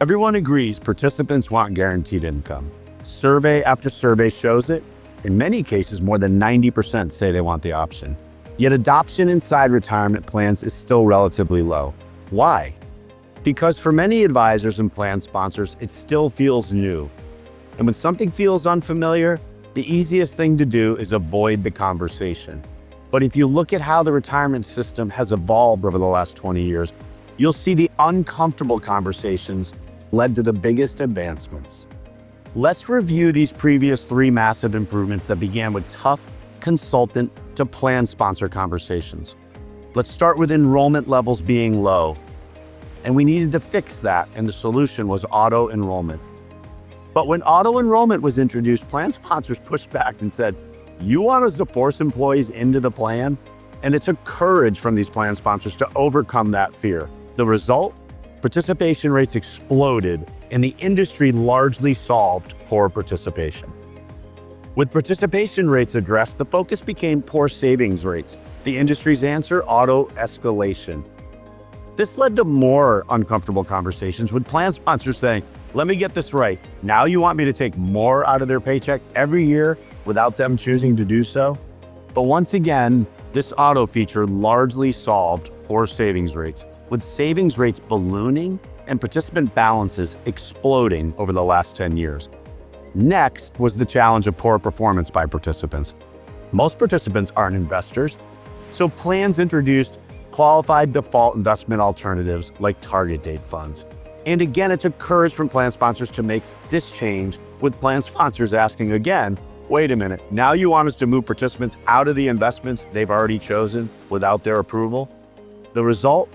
Everyone agrees participants want guaranteed income. Survey after survey shows it. In many cases, more than 90% say they want the option. Yet adoption inside retirement plans is still relatively low. Why? Because for many advisors and plan sponsors, it still feels new. And when something feels unfamiliar, the easiest thing to do is avoid the conversation. But if you look at how the retirement system has evolved over the last 20 years, you'll see the uncomfortable conversations led to the biggest advancements. Let's review these previous 3 massive improvements that began with tough consultant to plan sponsor conversations. Let's start with enrollment levels being low. And we needed to fix that, and the solution was auto enrollment. But when auto enrollment was introduced, plan sponsors pushed back and said, "You want us to force employees into the plan?" And it took courage from these plan sponsors to overcome that fear. The result? Participation rates exploded, and the industry largely solved poor participation. With participation rates addressed, the focus became poor savings rates. The industry's answer, auto escalation. This led to more uncomfortable conversations with plan sponsors saying, "Let me get this right. Now you want me to take more out of their paycheck every year without them choosing to do so?" But once again, this auto feature largely solved poor savings rates, with savings rates ballooning and participant balances exploding over the last 10 years. Next was the challenge of poor performance by participants. Most participants aren't investors, so plans introduced qualified default investment alternatives like target date funds. And again, it took courage from plan sponsors to make this change, with plan sponsors asking again, "Wait a minute, now you want us to move participants out of the investments they've already chosen without their approval?" The result?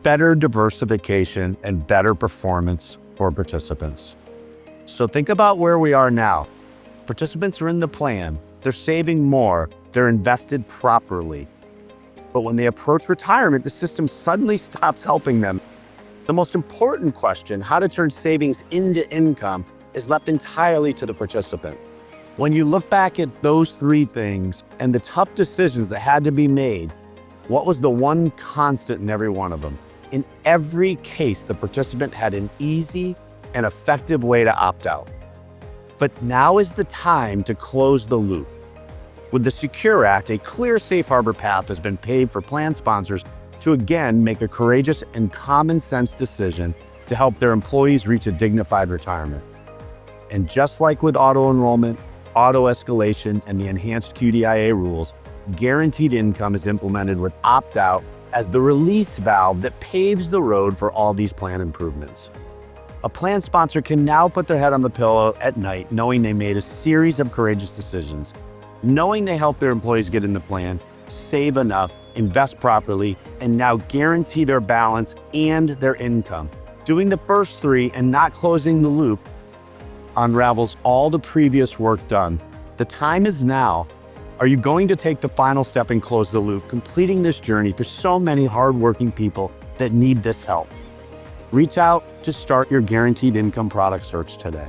Better diversification and better performance for participants. So think about where we are now. Participants are in the plan, they're saving more, they're invested properly. But when they approach retirement, the system suddenly stops helping them. The most important question, how to turn savings into income, is left entirely to the participant. When you look back at those 3 things and the tough decisions that had to be made, what was the one constant in every one of them? In every case, the participant had an easy and effective way to opt out. But now is the time to close the loop. With the Secure Act, a clear safe harbor path has been paved for plan sponsors to again make a courageous and common sense decision to help their employees reach a dignified retirement. And just like with auto enrollment, auto escalation, and the enhanced QDIA rules, guaranteed income is implemented with opt-out as the release valve that paves the road for all these plan improvements. A plan sponsor can now put their head on the pillow at night knowing they made a series of courageous decisions, knowing they helped their employees get in the plan, save enough, invest properly, and now guarantee their balance and their income. Doing the first 3 and not closing the loop unravels all the previous work done. The time is now. Are you going to take the final step and close the loop, completing this journey for so many hardworking people that need this help? Reach out to start your guaranteed income product search today.